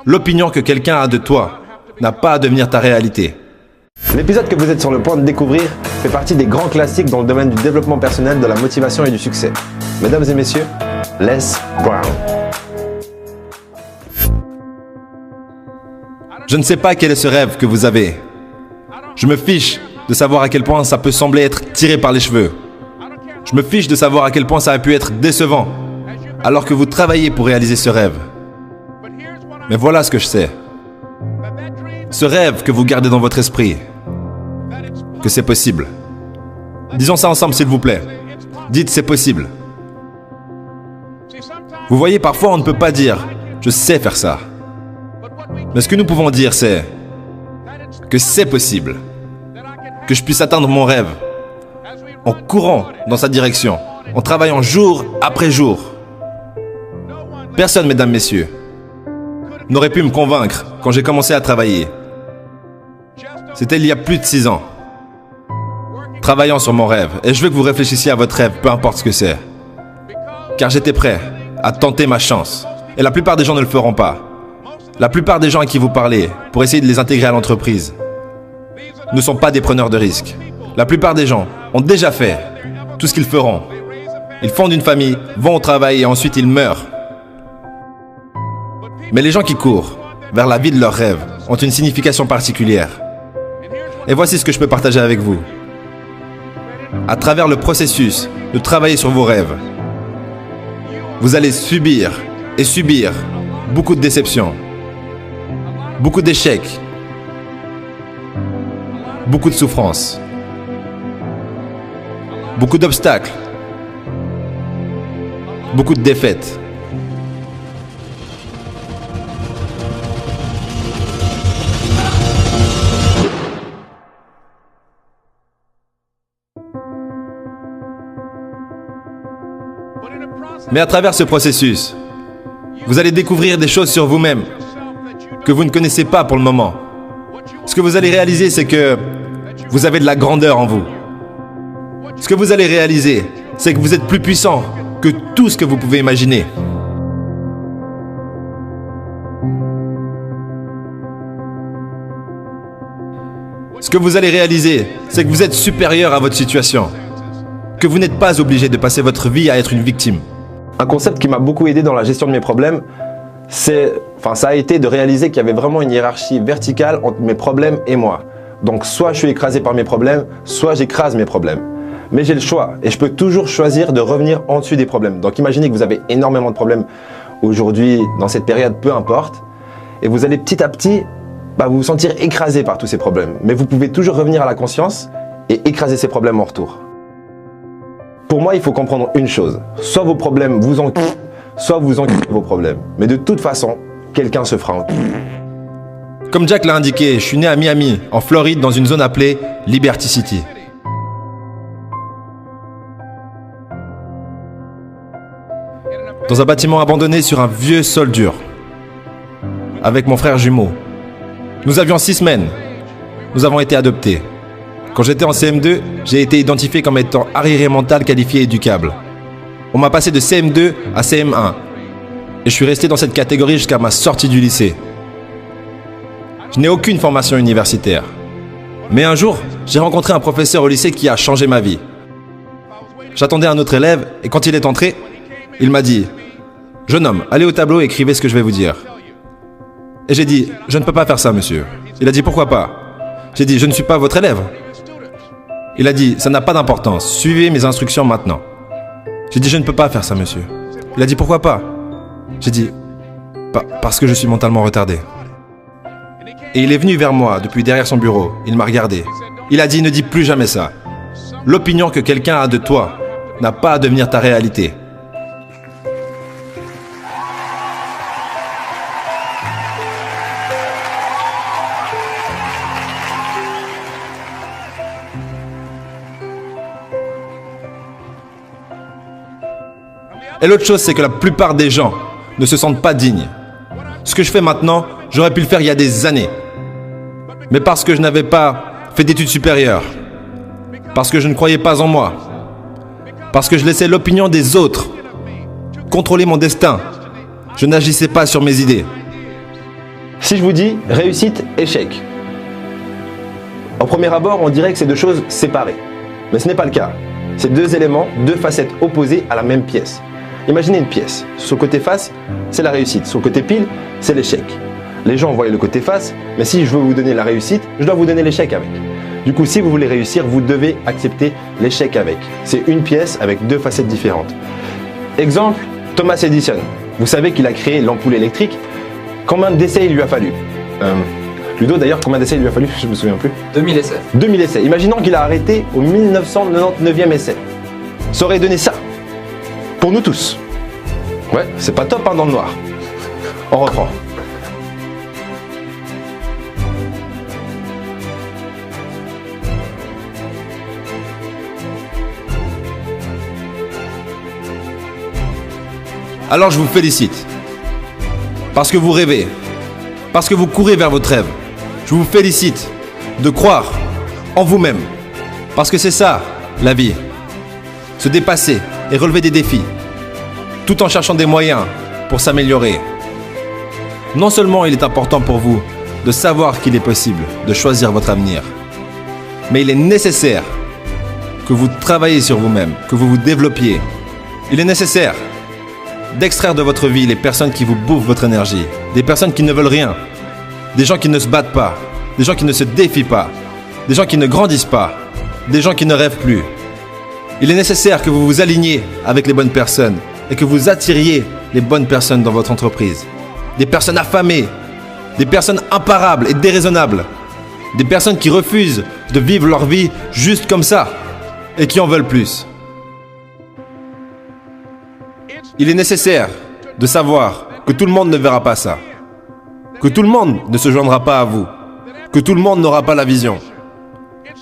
L'opinion que quelqu'un a de toi n'a pas à devenir ta réalité. L'épisode que vous êtes sur le point de découvrir fait partie des grands classiques dans le domaine du développement personnel, de la motivation et du succès. Mesdames et messieurs, Les Brown. Je ne sais pas quel est ce rêve que vous avez. Je me fiche de savoir à quel point ça peut sembler être tiré par les cheveux. Je me fiche de savoir à quel point ça a pu être décevant, alors que vous travaillez pour réaliser ce rêve. Mais voilà ce que je sais. Ce rêve que vous gardez dans votre esprit, que c'est possible. Disons ça ensemble, s'il vous plaît. Dites c'est possible. Vous voyez, parfois on ne peut pas dire « je sais faire ça ». Mais ce que nous pouvons dire, c'est que c'est possible. Que je puisse atteindre mon rêve en courant dans sa direction, en travaillant jour après jour. Personne, mesdames, messieurs, n'aurait pu me convaincre quand j'ai commencé à travailler. C'était il y a plus de 6 ans. Travaillant sur mon rêve. Et je veux que vous réfléchissiez à votre rêve, peu importe ce que c'est. Car j'étais prêt à tenter ma chance. Et la plupart des gens ne le feront pas. La plupart des gens à qui vous parlez, pour essayer de les intégrer à l'entreprise, ne sont pas des preneurs de risques. La plupart des gens ont déjà fait tout ce qu'ils feront. Ils fondent une famille, vont au travail et ensuite ils meurent. Mais les gens qui courent vers la vie de leurs rêves ont une signification particulière. Et voici ce que je peux partager avec vous. À travers le processus de travailler sur vos rêves, vous allez subir et subir beaucoup de déceptions, beaucoup d'échecs, beaucoup de souffrances, beaucoup d'obstacles, beaucoup de défaites. Mais à travers ce processus, vous allez découvrir des choses sur vous-même que vous ne connaissez pas pour le moment. Ce que vous allez réaliser, c'est que vous avez de la grandeur en vous. Ce que vous allez réaliser, c'est que vous êtes plus puissant que tout ce que vous pouvez imaginer. Ce que vous allez réaliser, c'est que vous êtes supérieur à votre situation. Que vous n'êtes pas obligé de passer votre vie à être une victime. Un concept qui m'a beaucoup aidé dans la gestion de mes problèmes, ça a été de réaliser qu'il y avait vraiment une hiérarchie verticale entre mes problèmes et moi. Donc soit je suis écrasé par mes problèmes, soit j'écrase mes problèmes. Mais j'ai le choix et je peux toujours choisir de revenir en dessus des problèmes. Donc imaginez que vous avez énormément de problèmes aujourd'hui, dans cette période, peu importe. Et vous allez petit à petit vous sentir écrasé par tous ces problèmes. Mais vous pouvez toujours revenir à la conscience et écraser ces problèmes en retour. Pour moi, il faut comprendre une chose. Soit vos problèmes vous enculent, soit vous enculez vos problèmes. Mais de toute façon, quelqu'un se fera enculer. Comme Jack l'a indiqué, je suis né à Miami, en Floride, dans une zone appelée Liberty City. Dans un bâtiment abandonné sur un vieux sol dur. Avec mon frère jumeau. Nous avions 6 semaines. Nous avons été adoptés. Quand j'étais en CM2, j'ai été identifié comme étant arriéré mental qualifié éducable. On m'a passé de CM2 à CM1. Et je suis resté dans cette catégorie jusqu'à ma sortie du lycée. Je n'ai aucune formation universitaire. Mais un jour, j'ai rencontré un professeur au lycée qui a changé ma vie. J'attendais un autre élève et quand il est entré, il m'a dit « Jeune homme, allez au tableau et écrivez ce que je vais vous dire. » Et j'ai dit « Je ne peux pas faire ça, monsieur. » Il a dit « Pourquoi pas ?» J'ai dit « Je ne suis pas votre élève. » Il a dit « Ça n'a pas d'importance, suivez mes instructions maintenant. » J'ai dit « Je ne peux pas faire ça, monsieur. » Il a dit « Pourquoi pas ?» J'ai dit « Parce que je suis mentalement retardé. » Et il est venu vers moi depuis derrière son bureau. Il m'a regardé. Il a dit « Ne dis plus jamais ça. L'opinion que quelqu'un a de toi n'a pas à devenir ta réalité. » Et l'autre chose, c'est que la plupart des gens ne se sentent pas dignes. Ce que je fais maintenant, j'aurais pu le faire il y a des années. Mais parce que je n'avais pas fait d'études supérieures, parce que je ne croyais pas en moi, parce que je laissais l'opinion des autres contrôler mon destin, je n'agissais pas sur mes idées. Si je vous dis réussite, échec, au premier abord, on dirait que c'est deux choses séparées. Mais ce n'est pas le cas. C'est deux éléments, deux facettes opposées à la même pièce. Imaginez une pièce. Sur le côté face, c'est la réussite. Sur le côté pile, c'est l'échec. Les gens voient le côté face, mais si je veux vous donner la réussite, je dois vous donner l'échec avec. Du coup, si vous voulez réussir, vous devez accepter l'échec avec. C'est une pièce avec deux facettes différentes. Exemple, Thomas Edison. Vous savez qu'il a créé l'ampoule électrique. Combien d'essais il lui a fallu? Ludo, d'ailleurs, combien d'essais il lui a fallu? Je ne me souviens plus. 2000 essais. 2000 essais. Imaginons qu'il a arrêté au 1999e essai. Ça aurait donné ça. Pour nous tous. Ouais, c'est pas top hein, dans le noir. On reprend. Alors je vous félicite. Parce que vous rêvez. Parce que vous courez vers votre rêve. Je vous félicite de croire en vous-même. Parce que c'est ça, la vie. Se dépasser et relever des défis. Tout en cherchant des moyens pour s'améliorer. Non seulement il est important pour vous de savoir qu'il est possible de choisir votre avenir, mais il est nécessaire que vous travailliez sur vous-même, que vous vous développiez. Il est nécessaire d'extraire de votre vie les personnes qui vous bouffent votre énergie, des personnes qui ne veulent rien, des gens qui ne se battent pas, des gens qui ne se défient pas, des gens qui ne grandissent pas, des gens qui ne rêvent plus. Il est nécessaire que vous vous aligniez avec les bonnes personnes et que vous attiriez les bonnes personnes dans votre entreprise. Des personnes affamées, des personnes imparables et déraisonnables, des personnes qui refusent de vivre leur vie juste comme ça et qui en veulent plus. Il est nécessaire de savoir que tout le monde ne verra pas ça, que tout le monde ne se joindra pas à vous, que tout le monde n'aura pas la vision.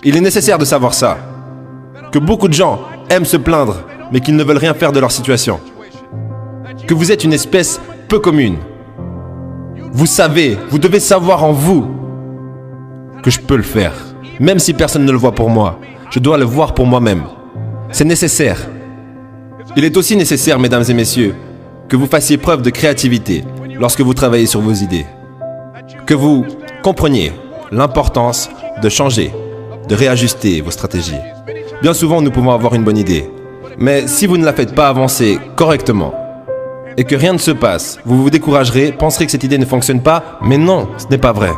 Il est nécessaire de savoir ça, que beaucoup de gens aiment se plaindre, mais qu'ils ne veulent rien faire de leur situation, que vous êtes une espèce peu commune. Vous savez, vous devez savoir en vous que je peux le faire, même si personne ne le voit pour moi. Je dois le voir pour moi-même. C'est nécessaire. Il est aussi nécessaire, mesdames et messieurs, que vous fassiez preuve de créativité lorsque vous travaillez sur vos idées. Que vous compreniez l'importance de changer, de réajuster vos stratégies. Bien souvent, nous pouvons avoir une bonne idée. Mais si vous ne la faites pas avancer correctement et que rien ne se passe, vous vous découragerez, penserez que cette idée ne fonctionne pas, mais non, ce n'est pas vrai.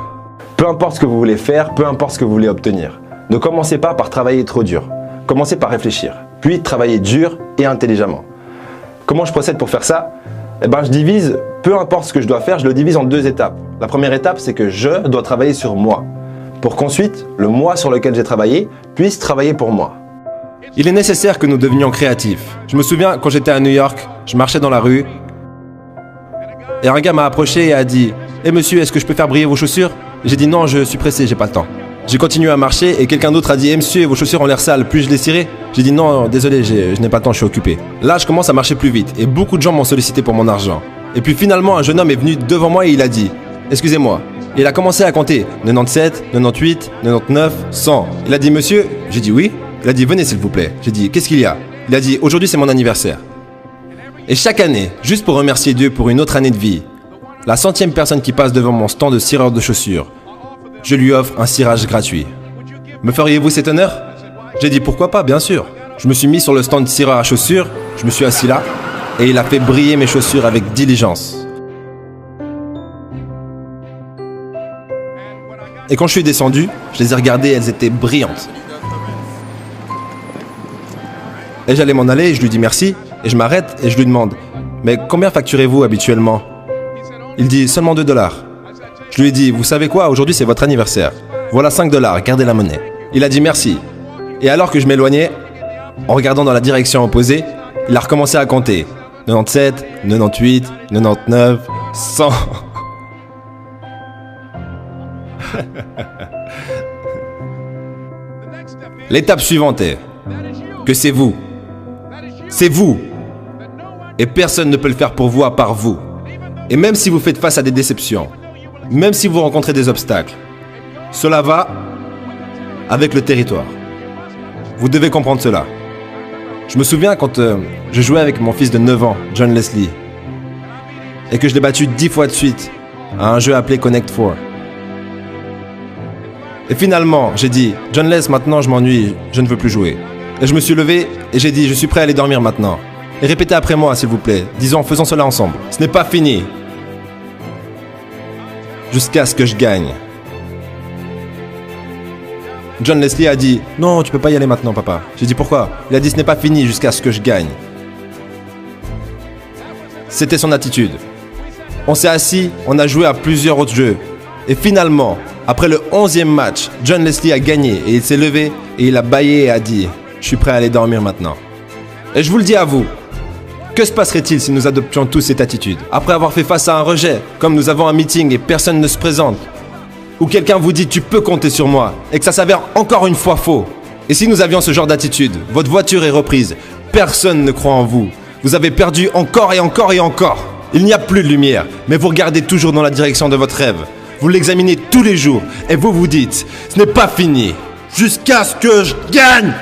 Peu importe ce que vous voulez faire, peu importe ce que vous voulez obtenir. Ne commencez pas par travailler trop dur. Commencez par réfléchir, puis travailler dur et intelligemment. Comment je procède pour faire ça? Je divise, peu importe ce que je dois faire, je le divise en deux étapes. La première étape, c'est que je dois travailler sur moi, pour qu'ensuite, le moi sur lequel j'ai travaillé puisse travailler pour moi. Il est nécessaire que nous devenions créatifs. Je me souviens, quand j'étais à New York, je marchais dans la rue, et un gars m'a approché et a dit « Eh monsieur, est-ce que je peux faire briller vos chaussures ?» J'ai dit « Non, je suis pressé, j'ai pas le temps. » J'ai continué à marcher et quelqu'un d'autre a dit « Eh monsieur, vos chaussures ont l'air sales, puis-je les cirer ?» J'ai dit « Non, désolé, je n'ai pas le temps, je suis occupé. » Là, je commence à marcher plus vite et beaucoup de gens m'ont sollicité pour mon argent. Et puis finalement, un jeune homme est venu devant moi et il a dit « Excusez-moi. » Et il a commencé à compter 97, 98, 99, 100. Il a dit « Monsieur ?» J'ai dit « Oui. » Il a dit « Venez s'il vous plaît. » J'ai dit « Qu'est-ce qu'il y a ?» Il a dit « Aujourd'hui c'est mon anniversaire. » Et chaque année, juste pour remercier Dieu pour une autre année de vie, la 100e personne qui passe devant mon stand de cireur de chaussures, je lui offre un cirage gratuit. Me feriez-vous cet honneur? J'ai dit pourquoi pas, bien sûr. Je me suis mis sur le stand de cireur à chaussures, je me suis assis là, et il a fait briller mes chaussures avec diligence. Et quand je suis descendu, je les ai regardées, elles étaient brillantes. Et j'allais m'en aller, et je lui dis merci, et je m'arrête et je lui demande « Mais combien facturez-vous habituellement ?» Il dit « Seulement 2 $. » Je lui ai dit « Vous savez quoi, aujourd'hui c'est votre anniversaire. Voilà 5 $, gardez la monnaie. » Il a dit « Merci. » Et alors que je m'éloignais, en regardant dans la direction opposée, il a recommencé à compter. 97, 98, 99, 100... L'étape suivante est que c'est vous. C'est vous. Et personne ne peut le faire pour vous à part vous. Et même si vous faites face à des déceptions, même si vous rencontrez des obstacles, cela va avec le territoire. Vous devez comprendre cela. Je me souviens quand je jouais avec mon fils de 9 ans, John Leslie, et que je l'ai battu 10 fois de suite, à un jeu appelé Connect 4. Et finalement, j'ai dit, John Les, maintenant je m'ennuie, je ne veux plus jouer. Et je me suis levé et j'ai dit, je suis prêt à aller dormir maintenant. Et répétez après moi, s'il vous plaît. Disons, faisons cela ensemble. Ce n'est pas fini. Jusqu'à ce que je gagne. John Leslie a dit, non, tu peux pas y aller maintenant, papa. J'ai dit, pourquoi? Il a dit, ce n'est pas fini jusqu'à ce que je gagne. C'était son attitude. On s'est assis, on a joué à plusieurs autres jeux. Et finalement, après le 11e match, John Leslie a gagné et il s'est levé et il a bâillé et a dit « Je suis prêt à aller dormir maintenant ». Et je vous le dis à vous, que se passerait-il si nous adoptions tous cette attitude? Après avoir fait face à un rejet, comme nous avons un meeting et personne ne se présente, ou quelqu'un vous dit « Tu peux compter sur moi » et que ça s'avère encore une fois faux. Et si nous avions ce genre d'attitude, votre voiture est reprise, personne ne croit en vous. Vous avez perdu encore et encore et encore. Il n'y a plus de lumière, mais vous regardez toujours dans la direction de votre rêve. Vous l'examinez tous les jours et vous vous dites « Ce n'est pas fini, jusqu'à ce que je gagne !»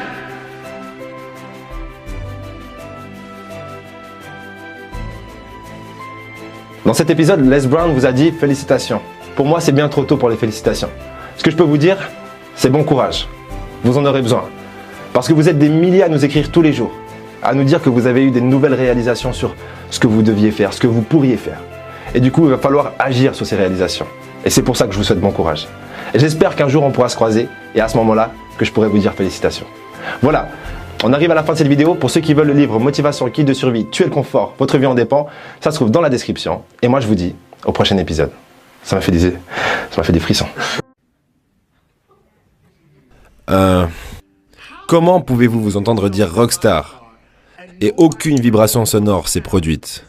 Dans cet épisode, Les Brown vous a dit « Félicitations ». Pour moi, c'est bien trop tôt pour les félicitations. Ce que je peux vous dire, c'est bon courage. Vous en aurez besoin. Parce que vous êtes des milliers à nous écrire tous les jours, à nous dire que vous avez eu des nouvelles réalisations sur ce que vous deviez faire, ce que vous pourriez faire. Et du coup, il va falloir agir sur ces réalisations. Et c'est pour ça que je vous souhaite bon courage. Et j'espère qu'un jour on pourra se croiser et à ce moment-là, que je pourrai vous dire félicitations. Voilà, on arrive à la fin de cette vidéo. Pour ceux qui veulent le livre Motivation, guide de survie, tuer le confort, votre vie en dépend, ça se trouve dans la description. Et moi je vous dis au prochain épisode. Ça m'a fait des frissons. Comment pouvez-vous vous entendre dire rockstar et aucune vibration sonore s'est produite?